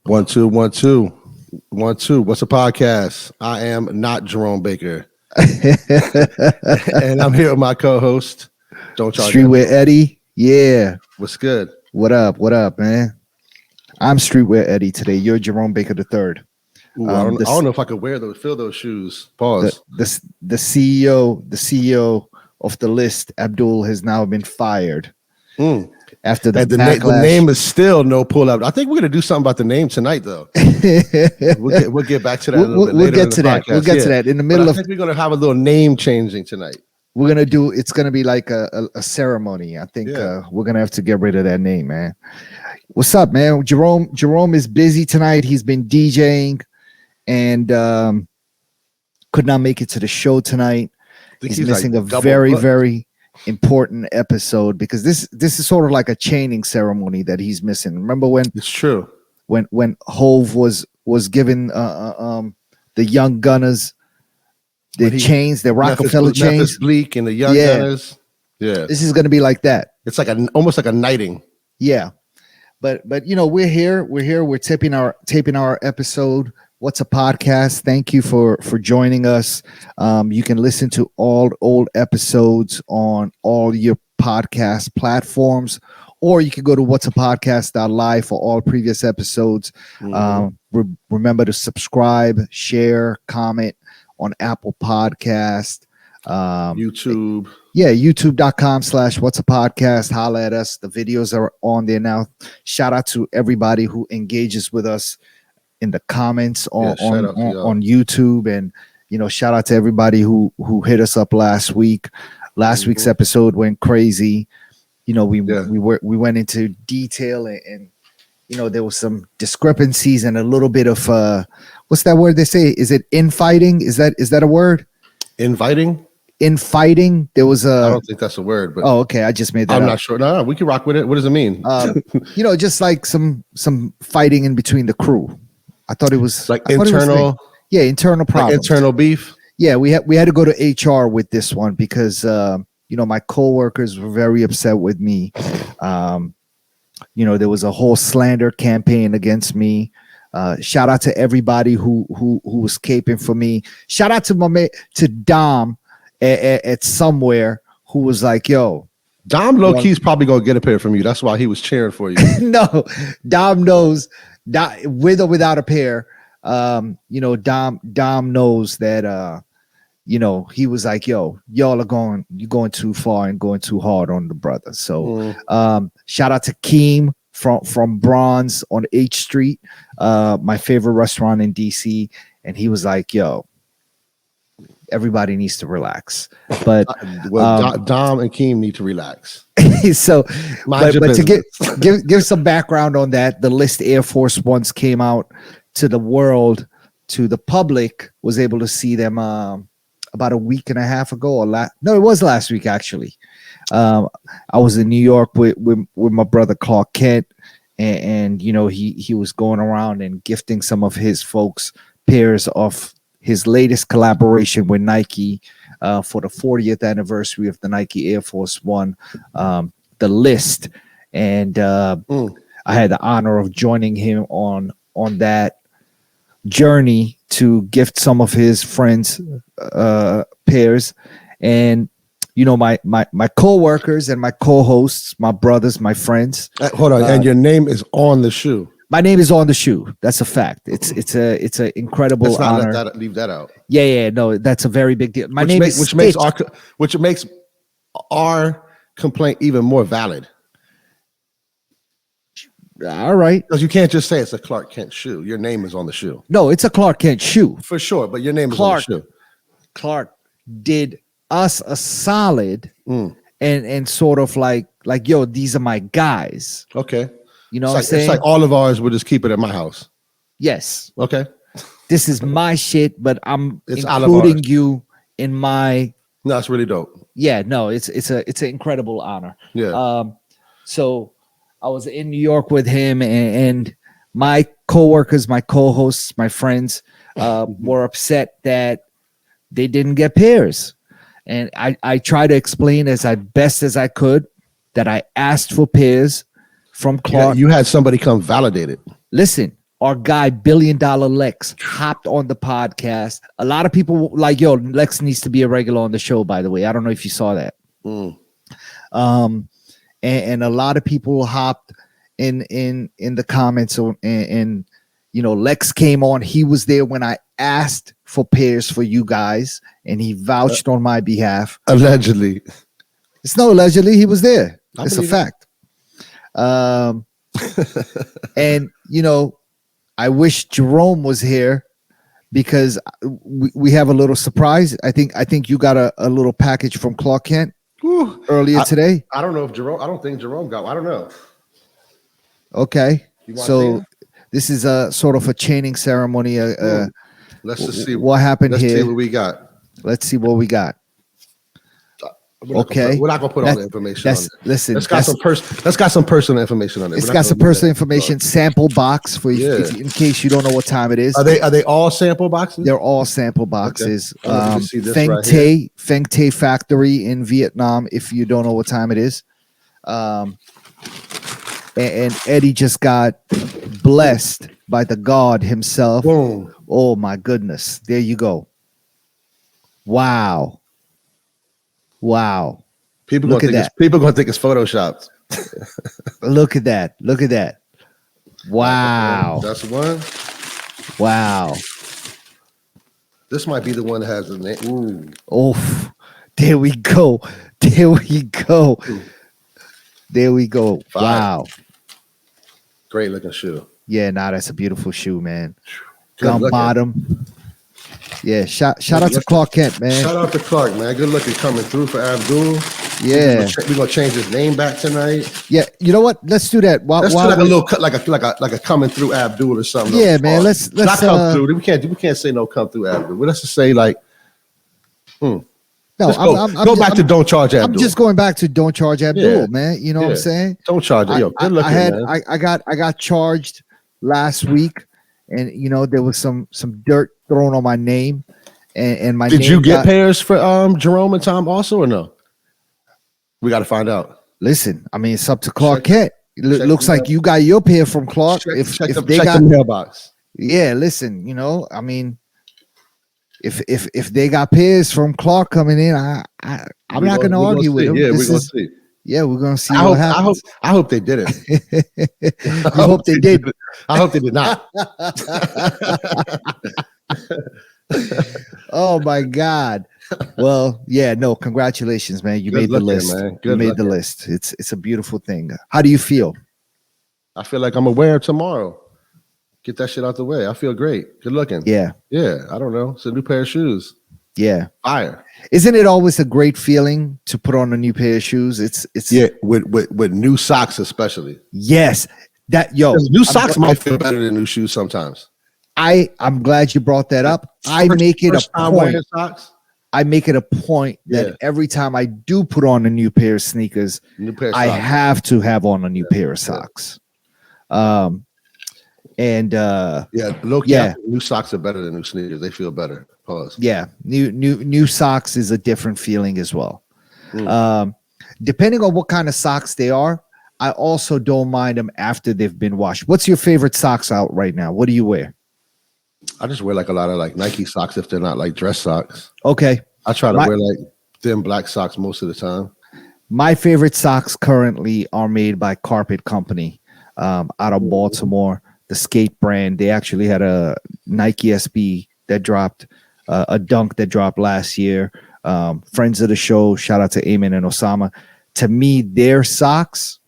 One, two, one, two. 1, 2. What's a podcast? I am not Jerome Baker. And I'm here with my co-host. Don't charge Streetwear Eddie. Yeah. What's good? What up? What up, man? I'm Streetwear Eddie today. You're Jerome Baker III. Ooh, I don't know if I could fill those shoes. Pause. The CEO of the list, Abdul, has now been fired. After the name is still no pull out. I think we're gonna do something about the name tonight, though. we'll get back to that. We'll get to that. We'll get to that in the middle. I think we're gonna have a little name changing tonight. We're gonna do. It's gonna be like a ceremony. I think we're gonna have to get rid of that name, man. What's up, man? Jerome is busy tonight. He's been DJing, and could not make it to the show tonight. He's missing a very important episode because this is sort of like a chaining ceremony that he's missing. Remember when it's true when Hove was given the Young Gunners the chains, the Rockefeller chains, Memphis Bleak and the Young Gunners. Yeah, this is going to be like that. It's like almost like a knighting. Yeah, but you know we're here. We're taping our episode. What's a podcast? Thank you for joining us. You can listen to all old episodes on all your podcast platforms, or you can go to whatsapodcast.live for all previous episodes. Remember to subscribe, share, comment on Apple Podcast, YouTube. Yeah, youtube.com/whatsapodcast. Holla at us. The videos are on there now. Shout out to everybody who engages with us in the comments on YouTube, and shout out to everybody who hit us up last week. Last week's episode went crazy. We went into detail and there was some discrepancies and a little bit of what's that word they say? Is it infighting? Is that a word? Infighting? Infighting. There was I don't think that's a word, but okay, I just made that I'm up. not sure. No, we can rock with it. What does it mean? Just like some fighting in between the crew. I thought it was like internal. Internal problems. Like internal beef. Yeah, we had to go to HR with this one because my coworkers were very upset with me. There was a whole slander campaign against me. Shout out to everybody who was caping for me. Shout out to my mate, to Dom at somewhere who was like, "Yo, Dom low key's probably gonna get a pair from you. That's why he was cheering for you." No, Dom knows. With or without a pair, Dom knows that he was like, yo, y'all are going too far and going too hard on the brother. So shout out to Keem from Bronze on H Street, my favorite restaurant in DC, and he was like, yo, everybody needs to relax. But Dom and Keem need to relax. So, but to give some background on that, the list Air Force Ones came out to the world, to the public, was able to see them about a week and a half ago, it was last week actually. I was in New York with my brother Clark Kent, and he was going around and gifting some of his folks pairs of his latest collaboration with Nike for the 40th anniversary of the Nike Air Force One, the list. And I had the honor of joining him on that journey to gift some of his friends pairs. And my co-workers and my co-hosts, my brothers, my friends. Hold on, and your name is on the shoe. My name is on the shoe. That's a fact. It's an incredible honor. Leave that out. Yeah, no, that's a very big deal. Which makes our complaint even more valid. All right, because you can't just say it's a Clark Kent shoe. Your name is on the shoe. No, it's a Clark Kent shoe for sure, but your name is on the shoe. Clark did us a solid and sort of like yo, these are my guys. Okay. What I'm saying? It's like all of ours, we'll just keep it at my house. Yes. Okay. This is my shit, but it's including you in my. No, it's really dope. Yeah, no, it's an incredible honor. Yeah. So I was in New York with him, and my coworkers, my co-hosts, my friends were upset that they didn't get pairs. And I tried to explain as best as I could that I asked for pairs from Clark. You had somebody come validate it. Listen, our guy $1 billion Lex hopped on the podcast. A lot of people like, yo, Lex needs to be a regular on the show, by the way. I don't know if you saw that. And a lot of people hopped in the comments and Lex came on. He was there when I asked for pairs for you guys, and he vouched on my behalf. Allegedly. It's no allegedly, he was there. It's a fact. And I wish Jerome was here because we have a little surprise. I think you got a little package from Clark Kent earlier today. I don't know if Jerome. I don't think Jerome got. I don't know. Okay, so this is a sort of a chaining ceremony. Let's just see what happened here. Let's see what we got. Let's see what we got. We're not gonna put all the information on it. Listen, let's got some personal information on it. It's got some personal information. Sample box for you in case you don't know what time it is. Are they all sample boxes? They're all sample boxes. Okay. Feng Tay Factory in Vietnam. If you don't know what time it is, and Eddie just got blessed by the God himself. Boom! Oh my goodness! There you go. Wow. People gonna think it's photoshopped. Look at that. Wow. That's one. Wow. This might be the one that has the name. Ooh. Oh, there we go. Wow. Great looking shoe. Yeah, that's a beautiful shoe, man. Gum bottom. Yeah, shout out to Clark Kent, man. Shout out to Clark, man. Good looking coming through for Abdul. Yeah, we're gonna change his name back tonight. Yeah, you know what? Let's do that. Let's do like a little cut, like a coming through Abdul or something. Yeah, man. Let's not come through. We can't say no come through Abdul. But let's just say like, No, go back to don't charge Abdul. I'm just going back to don't charge Abdul, man. You know what I'm saying? Don't charge it. Yo, good looking, man. I got charged last week, and there was some dirt thrown on my name, and my. Did you get pairs for Jerome and Tom also or no? We got to find out. Listen, I mean, it's up to Clark Kent. Looks like you got your pair from Clark. If they got the mailbox. Yeah, listen, I mean, if they got pairs from Clark coming in, I'm not going to argue with them. Yeah, we're going to see. Yeah, we're going to see what happens. I hope they did it. I hope they did. I hope they did not. Oh my God. Well, yeah, no, congratulations, man. You made the list. You made the list. It's a beautiful thing. How do you feel? I feel like I'm gonna wear it tomorrow. Get that shit out the way. I feel great. Good looking. Yeah. I don't know. It's a new pair of shoes. Yeah. Fire. Isn't it always a great feeling to put on a new pair of shoes? It's with new socks especially. Yes. New socks might feel better than new shoes sometimes. I'm glad you brought that up. I make it a point that every time I do put on a new pair of sneakers, I have to have on a new pair of socks. New socks are better than new sneakers. They feel better. Pause. Yeah, new socks is a different feeling as well. Depending on what kind of socks they are, I also don't mind them after they've been washed. What's your favorite socks out right now? What do you wear? I just wear like a lot of like Nike socks if they're not like dress socks. Okay. I try to wear like thin black socks most of the time. My favorite socks currently are made by Carpet Company out of Baltimore, the skate brand. They actually had a Nike SB that dropped, a Dunk that dropped last year. Friends of the show, shout out to Eamon and Osama. To me, their socks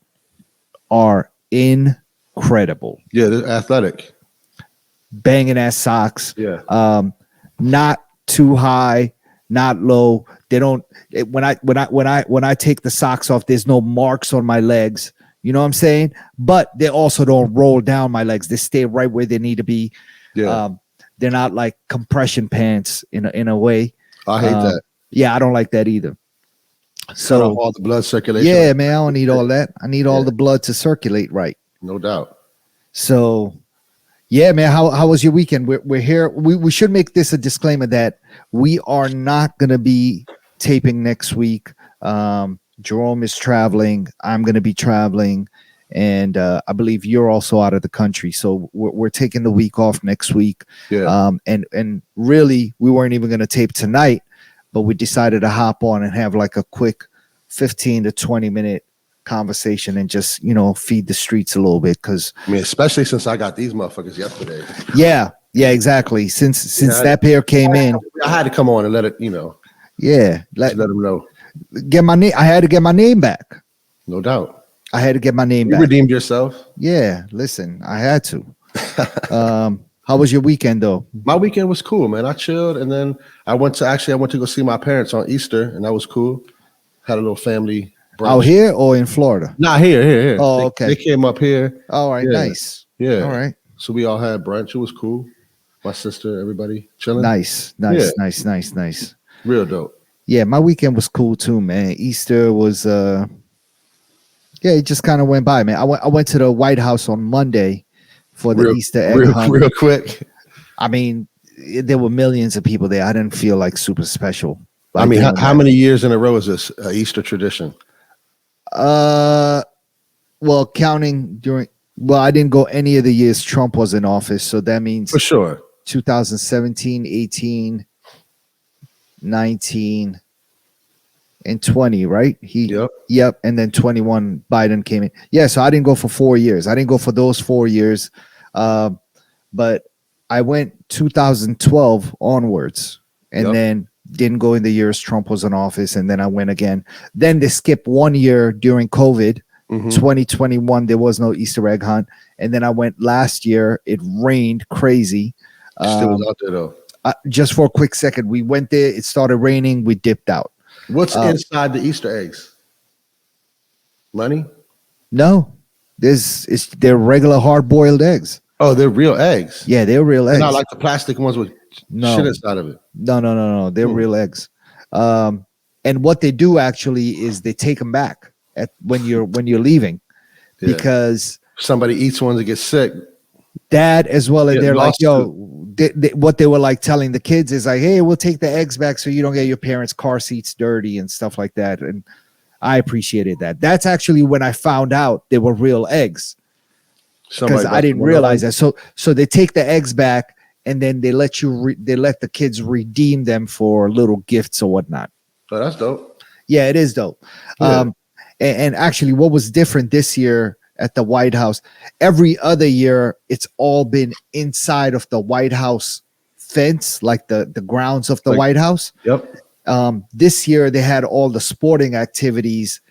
are incredible. Yeah, they're athletic. Banging ass socks. Yeah. Not too high, not low. They don't when I take the socks off, there's no marks on my legs. You know what I'm saying? But they also don't roll down my legs. They stay right where they need to be. Yeah. They're not like compression pants in a way. I hate that. Yeah, I don't like that either. So all the blood circulation. Yeah, man, I don't need all that. I need all the blood to circulate right. No doubt. So yeah, man, how was your weekend? We're here. We should make this a disclaimer that we are not going to be taping next week. Jerome is traveling. I'm going to be traveling. and I believe you're also out of the country. So we're taking the week off next week. Yeah. And really, we weren't even going to tape tonight, but we decided to hop on and have like a quick 15 to 20 minute conversation and just, feed the streets a little bit. Because I mean, especially since I got these motherfuckers yesterday. Yeah, exactly. Since that pair came in, I had to come on and let it, yeah, let them know. Get my name. I had to get my name back. No doubt. I had to get my name You back. redeemed yourself. Yeah, listen, I had to. How was your weekend though? My weekend was cool, man. I chilled, and then I went to go see my parents on Easter, and that was cool. Had a little family brunch. Out here or in Florida? Nah, here. Oh, okay. They came up here. All right, Yeah. nice. Yeah. All right. So we all had brunch. It was cool. My sister, everybody chilling. Nice. Yeah. Nice. Real dope. Yeah, my weekend was cool too, man. Easter was it just kind of went by, man. I went to the White House on Monday for the Easter egg hunt. Real quick. I mean, there were millions of people there. I didn't feel like super special. I mean, how many years in a row is this Easter tradition? Well, counting I didn't go any of the years Trump was in office, so that means For sure. 2017, 18, 19, and 20, right? Yep, and then 21 Biden came in. Yeah, so I didn't go for 4 years. I didn't go for those 4 years. But I went 2012 onwards, and then didn't go in the years Trump was in office, and then I went again. Then they skipped 1 year during COVID. 2021 there was no Easter egg hunt, and then I went last year. It rained crazy. Still was out there though. Just for a quick second, we went there. It started raining. We dipped out. What's inside the Easter eggs? Money? No, they're regular hard-boiled eggs. Oh, they're real eggs. Yeah, they're real eggs. Not like the plastic ones with shit inside of it. No. They're real eggs. And what they do actually is they take them back when you're leaving, because somebody eats ones and gets sick. That as well, and they're like, yo, what they were like telling the kids is like, hey, we'll take the eggs back so you don't get your parents' car seats dirty and stuff like that. And I appreciated that. That's actually when I found out they were real eggs, because I didn't realize that. So they take the eggs back, and then they let the kids redeem them for little gifts or whatnot. Oh, that's dope. Yeah, it is dope. Yeah. And actually, what was different this year at the White House, every other year, it's all been inside of the White House fence, like the grounds of the White House. Yep. This year, they had all the sporting activities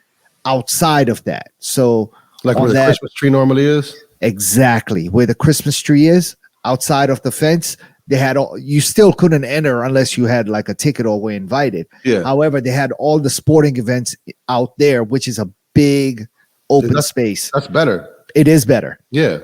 outside of that. So, like where the Christmas tree normally is? Exactly. Where the Christmas tree is, outside of the fence, they had you still couldn't enter unless you had like a ticket or were invited. Yeah. However, they had all the sporting events out there, which is a big open space. That's better. It is better. Yeah.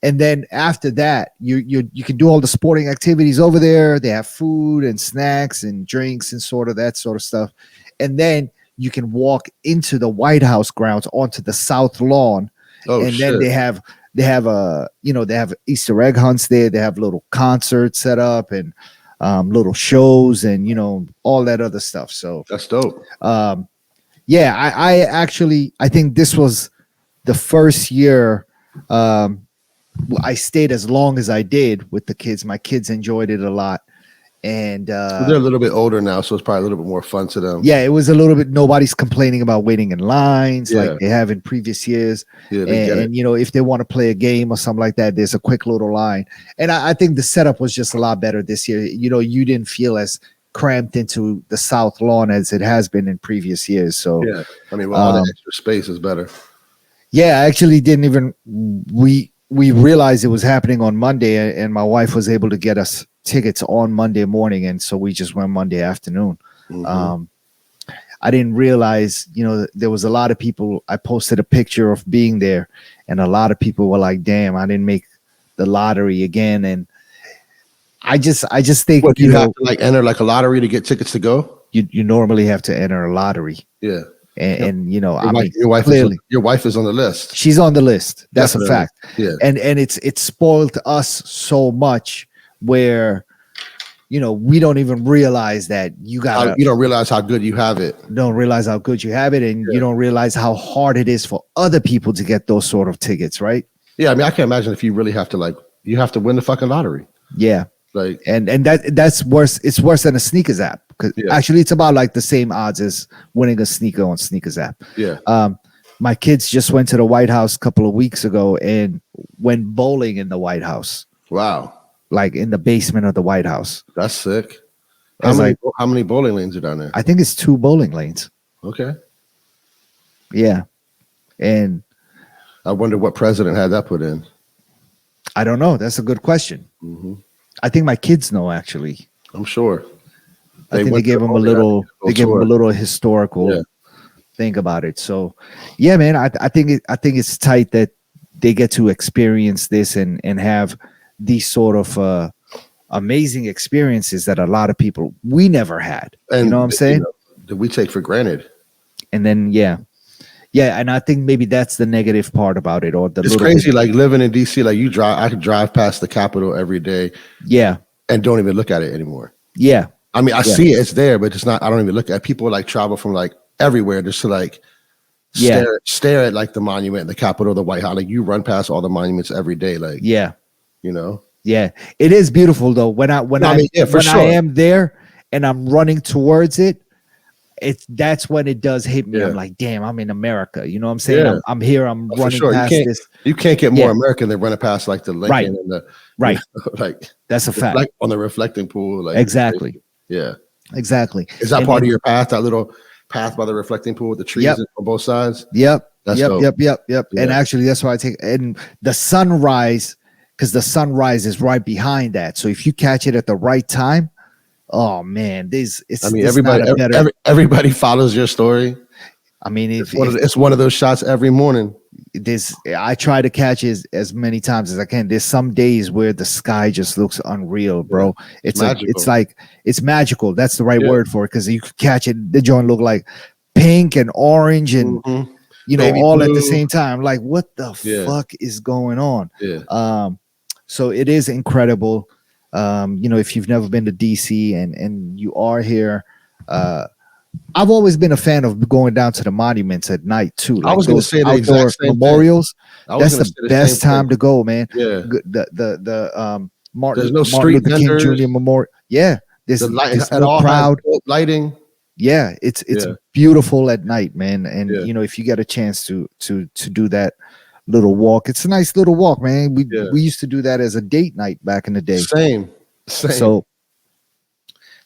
And then after that, you can do all the sporting activities over there. They have food and snacks and drinks and that sort of stuff. And then you can walk into the White House grounds onto the South Lawn. Oh, and shit. then they have they have Easter egg hunts there. They have little concerts set up and little shows and all that other stuff. So that's dope. Yeah, I think this was the first year I stayed as long as I did with the kids. My kids enjoyed it a lot. And they're a little bit older now, so it's probably a little bit more fun to them. Yeah, it was a little bit. Nobody's complaining about waiting in lines like they have in previous years. Yeah, and if they want to play a game or something like that, there's a quick little line. And I think the setup was just a lot better this year. You didn't feel as cramped into the South Lawn as it has been in previous years. So yeah, I mean, all the extra space is better. Yeah, I actually didn't even we realized it was happening on Monday, and my wife was able to get us tickets on Monday morning, and so we just went Monday afternoon. Mm-hmm. I didn't realize, there was a lot of people. I posted a picture of being there, and a lot of people were like, "Damn, I didn't make the lottery again." And I just think you have to enter like a lottery to get tickets to go. You normally have to enter a lottery. Yeah. And your wife is on the list. She's on the list. That's Definitely. A fact. Yeah. And it's spoiled us so much where, we don't even realize that you don't realize how good you have it. Don't realize how good you have it, and you don't realize how hard it is for other people to get those sort of tickets, right? Yeah, I mean, I can't imagine if you really have to you have to win the fucking lottery. Yeah, like, and that's worse. It's worse than a sneakers app because actually it's about like the same odds as winning a sneaker on sneakers app. Yeah. My kids just went to the White House a couple of weeks ago and went bowling in the White House. Wow. Like in the basement of the White House. That's sick. How many bowling lanes are down there? I think it's 2 bowling lanes. Okay. Yeah. And I wonder what president had that put in. I don't know. That's a good question. Mm-hmm. I think my kids know, actually. I'm sure. I think they gave them a little historical thing about it. So yeah, man, I think it's tight that they get to experience this and have these sort of amazing experiences that a lot of people we never had. And you know what I'm saying? That we take for granted. And then and I think maybe that's the negative part about it. Or it's crazy, like living in DC, like I could drive past the Capitol every day. Yeah. And don't even look at it anymore. Yeah. I mean, I see it, it's there, but it's not, I don't even look at it. People like travel from like everywhere just to like stare at like the monument, the Capitol, the White House. Like you run past all the monuments every day. Like, yeah. Yeah, it is beautiful though. When I am there and I'm running towards it, that's when it does hit me. I'm like, damn, I'm in America. You know what I'm saying? Yeah. I'm here. I'm running past this. You can't get more American than running past like the Lincoln and the like. That's a fact. Like on the reflecting pool. Like exactly. Yeah. Exactly. Is that part of your path? That little path by the reflecting pool with the trees on both sides? Yep. Yep. Yeah. And actually, that's why I take and the sunrise. Because the sunrise is right behind that. So if you catch it at the right time, oh man, everybody follows your story. I mean, it's one of those shots every morning. I try to catch it as many times as I can. There's some days where the sky just looks unreal, bro. It's magical. That's the right word for it, because you could catch it. The joint look like pink and orange and baby all blue at the same time. Like, what the fuck is going on? Yeah. So it is incredible. If you've never been to DC and you are here, I've always been a fan of going down to the monuments at night too. Like I was going to say the exact same memorials. That's the best time to go, man. Yeah. The Martin street Luther King Jr. Memorial. Yeah. There's no crowd. Lighting. Yeah, it's beautiful at night, man. And if you get a chance to do that little walk, it's a nice little walk, man. We used to do that as a date night back in the day. Same. So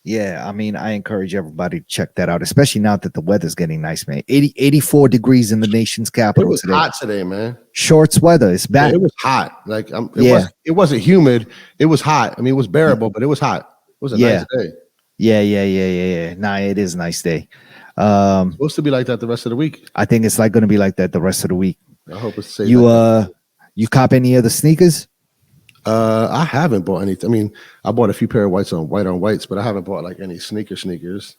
yeah, I mean, I encourage everybody to check that out, especially now that the weather's getting nice, man. 84 degrees in the nation's capital today. It was hot today, man. Shorts weather. It's back. It was hot. Like it wasn't humid. It was hot. I mean, it was bearable, but it was hot. It was a nice day. Yeah. Nah, it is a nice day. Supposed to be like that the rest of the week. I think it's going to be like that the rest of the week. I hope it's safe. You cop any of the sneakers? I haven't bought anything. I mean, I bought a few pair of white on whites, but I haven't bought like any sneakers.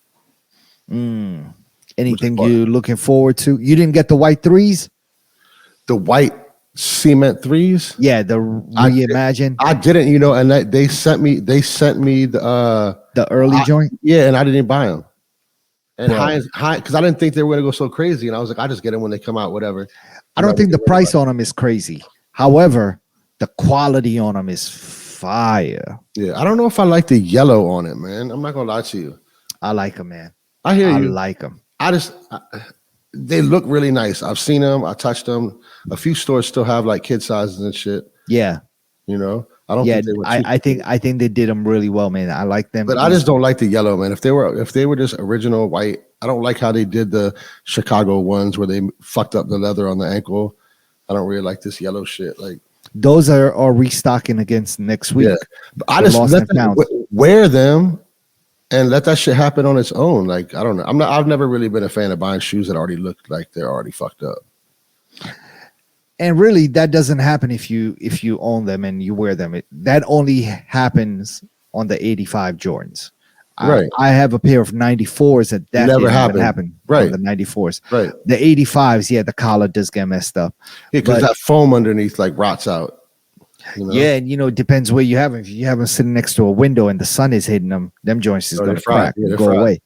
Anything you looking forward to? You didn't get the white threes? The white cement threes? Yeah, the Reimagine. I didn't, and they sent me the early joint. Yeah, and I didn't buy them. And high because I didn't think they were gonna go so crazy, and I was like, I just get them when they come out, whatever. I don't think the price on them is crazy. However, the quality on them is fire. Yeah, I don't know if I like the yellow on it, man. I'm not gonna lie to you. I like them, man. I hear you. I like them. They look really nice. I've seen them. I touched them. A few stores still have like kid sizes and shit. Yeah. I don't think they were I think they did them really well, man. I like them. But I just don't like the yellow, man. If they were just original white, I don't like how they did the Chicago ones where they fucked up the leather on the ankle. I don't really like this yellow shit. Like those are restocking against next week. Yeah. But I just wear them and let that shit happen on its own. Like, I don't know. I've never really been a fan of buying shoes that already look like they're already fucked up. And really, that doesn't happen if you own them and you wear them. That only happens on the 85 Jordans. Right. I have a pair of 94s that never happened. Right. On the 94s. Right. The 85s, the collar does get messed up. Yeah, because that foam underneath like rots out. Yeah, and it depends where you have them. If you have them sitting next to a window and the sun is hitting them joints is going to crack and go away.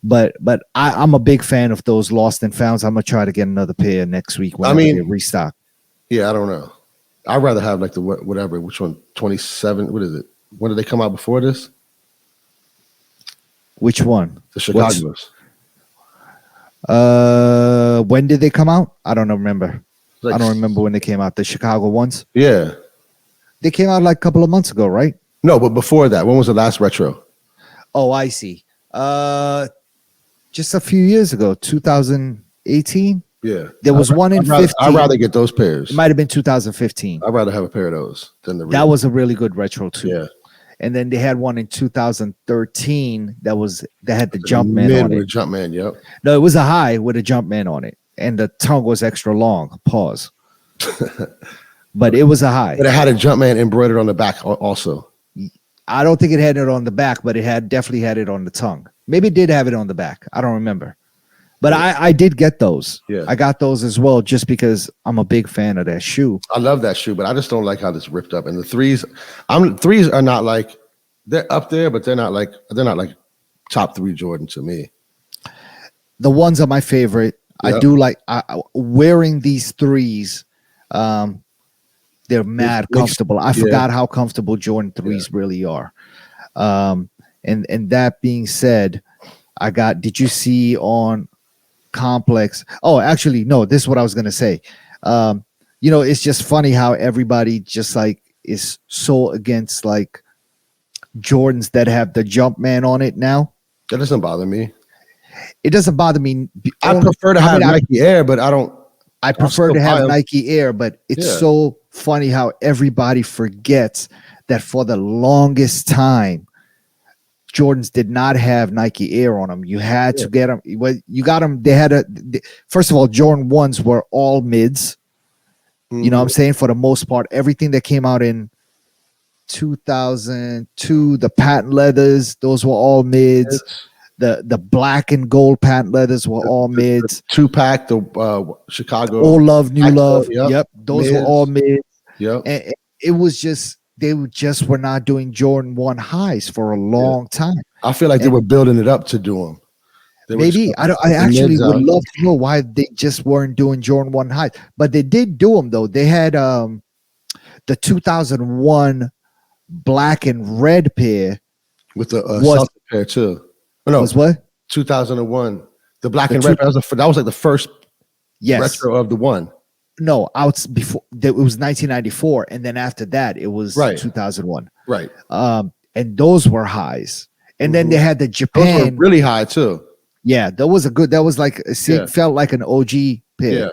But I'm a big fan of those lost and founds. I'm gonna try to get another pair next week when they restock. Yeah, I don't know. I'd rather have like the whatever. Which one? 27. What is it? When did they come out before this? Which one? The Chicago's. When did they come out? I don't remember. Like, I don't remember when they came out. The Chicago ones. Yeah, they came out like a couple of months ago, right? No, but before that, when was the last retro? Oh, I see. Just a few years ago, 2018. Yeah, there was one in 15. I'd rather get those pairs. It might have been 2015. I'd rather have a pair of those than the. That was a really good retro too. Yeah. And then they had one in 2013 that had the Jumpman on it. Jumpman, yep. No, it was a high with a Jumpman on it, and the tongue was extra long. Pause. But it was a high. But it had a Jumpman embroidered on the back also. I don't think it had it on the back, but it definitely had it on the tongue. Maybe it did have it on the back. I don't remember. But I did get those. Yeah. I got those as well just because I'm a big fan of that shoe. I love that shoe, but I just don't like how this ripped up. And the threes are not like, they're up there, but they're not like top 3 Jordan to me. The ones are my favorite. Yep. I do like wearing these threes. They're mad comfortable. I forgot how comfortable Jordan 3s really are. And that being said, did you see on Complex? Oh, actually, no, this is what I was going to say. It's just funny how everybody just like is so against like Jordans that have the Jumpman on it now. That doesn't bother me. It doesn't bother me. I prefer to have Nike Air, but I don't. I prefer to have Nike Air, but it's so funny how everybody forgets that for the longest time, Jordans did not have Nike Air on them. You had to get them. You got them. They had first of all, Jordan 1s were all mids. You know what I'm saying? For the most part, everything that came out in 2002, the patent leathers, those were all mids. The black and gold patent leathers were all mids. The 2-pack, the Chicago. Old Love, New Love. Yep. Those were all mids. Yep. And it was just, they just were not doing Jordan 1 highs for a long time. I feel like they were building it up to do them. Maybe I actually would love to know why they just weren't doing Jordan 1 highs, but they did do them though. They had the 2001 black and red pair with the Celtic pair too. No, was what 2001 the black and red. That was like the first retro of the one. No, out before it was 1994, and then after that it was 2001. Right. And those were highs, and then they had the Japan those were really high too. Yeah, that was like it felt like an OG pair. Yeah.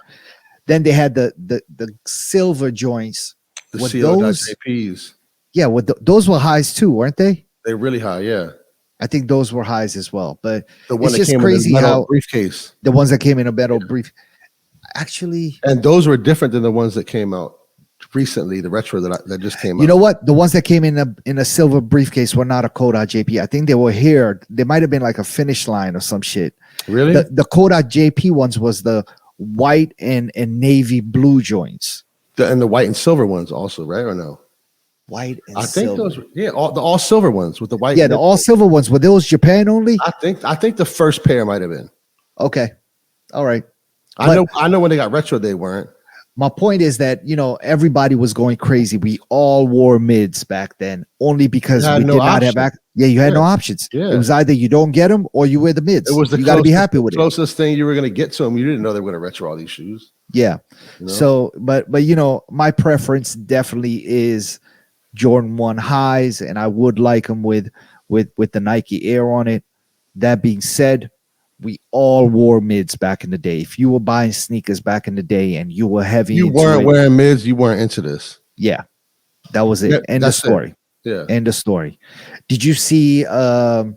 Then they had the silver joints. The COJPs. Yeah, those were highs too, weren't they? They're really high. Yeah. I think those were highs as well, but the one that came in a metal briefcase. The ones that came in a metal brief, actually, and those were different than the ones that came out recently. The retro that just came out. You know what? The ones that came in a silver briefcase were not a Kodak JP. I think they were here. They might have been like a Finish Line or some shit. Really? The Kodak JP ones was the white and navy blue joints. And the white and silver ones also, right or no? White and I think silver. those, the all silver ones with the white. Yeah, the all silver ones. Were those Japan only? I think the first pair might have been. Okay, all right. I know when they got retro, they weren't. My point is that everybody was going crazy. We all wore mids back then, only because we did not have access. Yeah, you had no options. Yeah. It was either you don't get them or you wear the mids. It was you got to be happy with the closest thing you were going to get to them. You didn't know they were going to retro all these shoes. Yeah. So, but my preference definitely is Jordan 1 highs, and I would like them with the Nike Air on it. That being said, we all wore mids back in the day. If you were buying sneakers back in the day and you were heavy, you weren't wearing mids, you weren't into this. Yeah, that was it. End of story. Yeah, end of story. Did you see that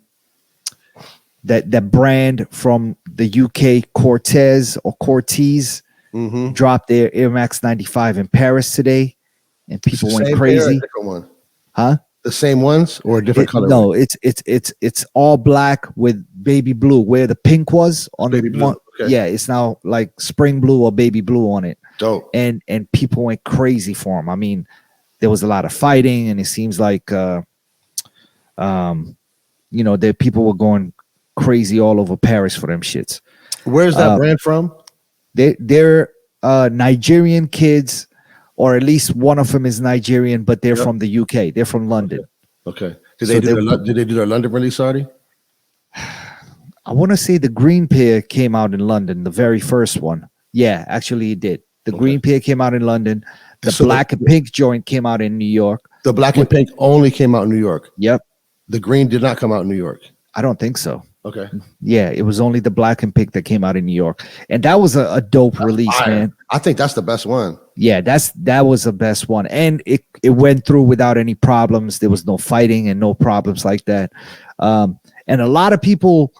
brand from the UK, Cortez dropped their Air Max 95 in Paris today, and people went crazy. Different one. Huh? The same ones or a different color? No, it's all black with baby blue. Where the pink was on baby blue. Okay. Yeah, it's now like spring blue or baby blue on it. Dope. And people went crazy for him. I mean, there was a lot of fighting, and it seems like that people were going crazy all over Paris for them shits. Where's that brand from? They're Nigerian kids, or at least one of them is Nigerian, but they're from the UK. They're from London. Okay. Did they do their London release already? I want to say the green pair came out in London, the very first one. Yeah, actually it did. The green pair came out in London. The black and pink joint came out in New York. The black and pink only came out in New York. Yep. The green did not come out in New York. I don't think so. Okay. Yeah, it was only the black and pink that came out in New York. And that was a dope release, man. I think that's the best one. Yeah, that was the best one. And it went through without any problems. There was no fighting and no problems like that. And a lot of people,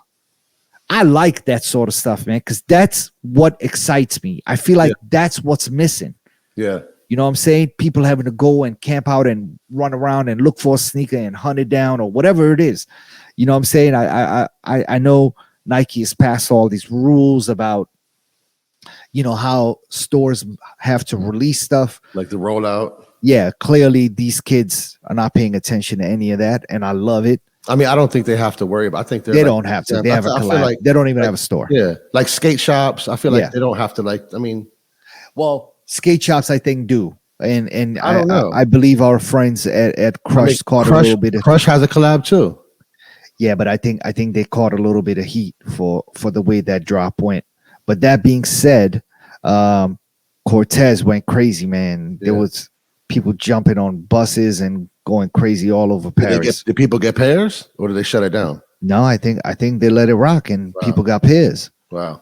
I like that sort of stuff, man, because that's what excites me. I feel like that's what's missing. Yeah. You know what I'm saying? People having to go and camp out and run around and look for a sneaker and hunt it down or whatever it is. You know what I'm saying? I know Nike has passed all these rules about, how stores have to release stuff. Like the rollout. Yeah, clearly these kids are not paying attention to any of that, and I love it. I mean, I don't think they have to worry about. I think they don't have to. They have a collab. They don't even have a store. Yeah, like skate shops. I feel like they don't have to. I mean, well, skate shops I think do, and I don't know. I believe our friends at Crush caught a little bit. Crush has a collab too. Yeah, but I think they caught a little bit of heat for the way that drop went. But that being said, Cortez went crazy, man. There was people jumping on buses and going crazy all over Paris. Did people get pairs, or did they shut it down? No, I think they let it rock, and people got pairs. Wow.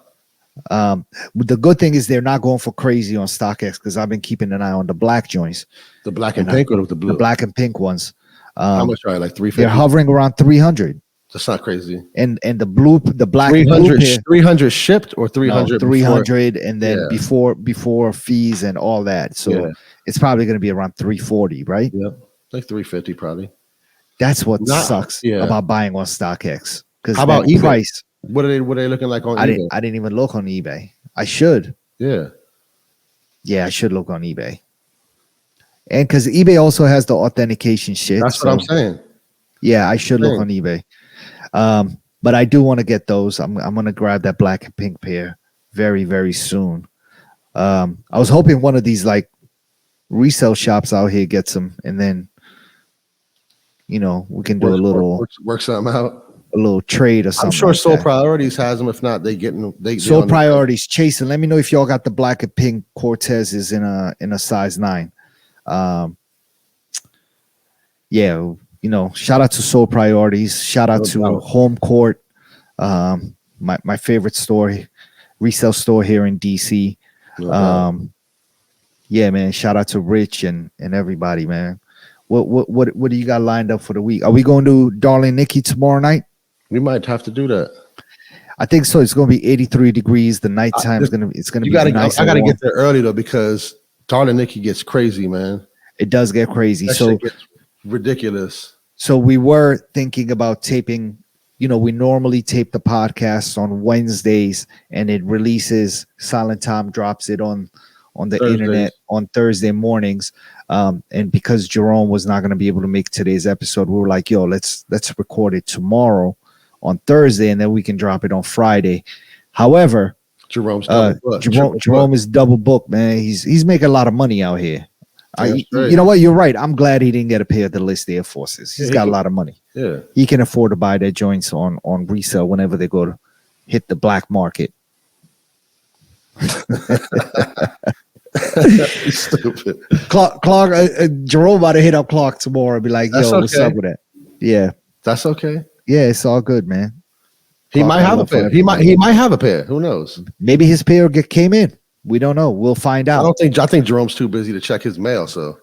The good thing is they're not going for crazy on StockX, because I've been keeping an eye on the black joints. The black and pink, or the blue? The black and pink ones. How much are they? Like 350? They're hovering around 300. That's not crazy. And the black 300 shipped, or 300? 300, and then before fees and all that. So it's probably going to be around 340, right? Yeah, like 350 probably. That's what sucks about buying on StockX. Because how about eBay? Price? What are they looking like on eBay? I didn't even look on eBay. I should. Yeah, I should look on eBay. And because eBay also has the authentication shit. That's what I'm saying. Yeah, I should look on eBay. But I do want to get those. I'm gonna grab that black and pink pair very, very soon. I was hoping one of these like resale shops out here gets them, and then we can do a little work something out. A little trade or something. I'm sure Soul Priorities has them. If not, they Soul Priorities chasing. Let me know if y'all got the black and pink Cortezes in a size 9. Shout out to Soul Priorities. Shout out to Home Court, my favorite store, resale store here in DC. Man. Shout out to Rich and everybody, man. What do you got lined up for the week? Are we going to Darling Nikki tomorrow night? We might have to do that. I think so. It's going to be 83 degrees. The nighttime is going to be nice. I got to get there early though, because Darling Nikki gets crazy, man. It does get crazy. That shit gets ridiculous. So we were thinking about taping. We normally tape the podcast on Wednesdays, and it releases. Silent Tom drops it on the internet on Thursday mornings. And because Jerome was not going to be able to make today's episode, we were like, "Yo, let's record it tomorrow on Thursday, and then we can drop it on Friday." However, Jerome's Jerome is double booked, man. He's making a lot of money out here. You know what? You're right. I'm glad he didn't get a pair of the List Air Forces. He's got a lot of money. Yeah, he can afford to buy their joints on resale whenever they go to hit the black market. Stupid. Clark, Jerome about to hit up Clark tomorrow and be like, "Yo, what's up with that?" Yeah, that's okay. Yeah, it's all good, man. He might have a pair. He might have a pair. Who knows? Maybe his pair came in. We don't know. We'll find out. I think Jerome's too busy to check his mail. So,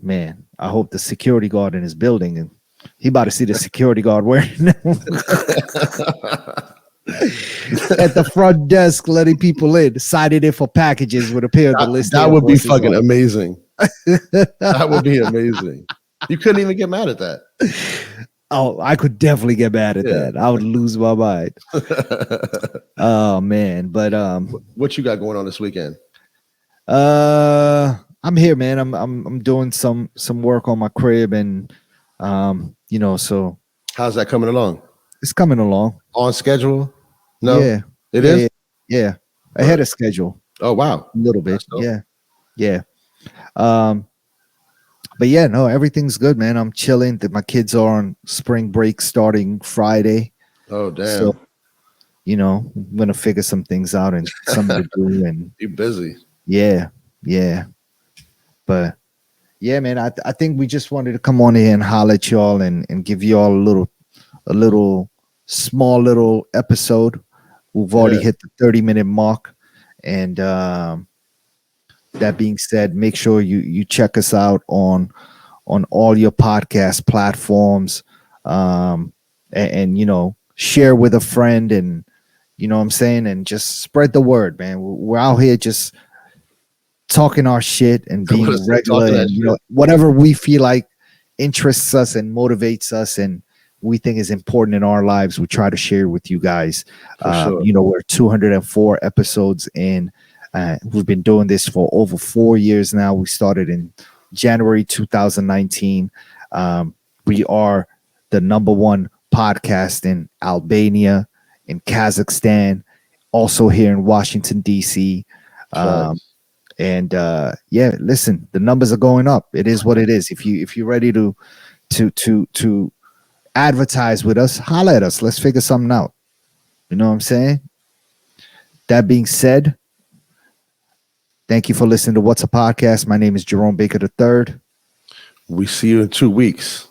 man, I hope the security guard in his building, and he about to see the security guard wearing them at the front desk, letting people in, signing in for packages with a pair of the List. That would be fucking amazing. That would be amazing. You couldn't even get mad at that. Oh, I could definitely get mad at that. I would lose my mind. Oh man, but what you got going on this weekend? I'm here, man. I'm doing some work on my crib, and so how's that coming along? It's coming along on schedule. No, yeah, it is. Yeah. Ahead of schedule. Oh wow, a little bit. Yeah. But yeah, no, everything's good, man. I'm chilling. My kids are on spring break starting Friday. Oh damn. So, I'm gonna figure some things out and something to do. And you busy? Yeah. But yeah, man, I think we just wanted to come on here and holler at y'all and give y'all a little small little episode. We've already hit the 30-minute mark, and that being said, make sure you check us out on all your podcast platforms, and share with a friend, and you know what I'm saying, and just spread the word, man. We're out here just talking our shit and being regular, and whatever we feel like interests us and motivates us and we think is important in our lives, we try to share with you guys. Sure. We're 204 episodes in. We've been doing this for over 4 years now. We started in January 2019. We are the #1 podcast in Albania, in Kazakhstan, also here in Washington, D.C. And listen, the numbers are going up. It is what it is. If you're ready to advertise with us, holler at us. Let's figure something out. You know what I'm saying? That being said, thank you for listening to What's a Podcast. My name is Jerome Baker III. We see you in 2 weeks.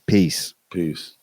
Peace. Peace.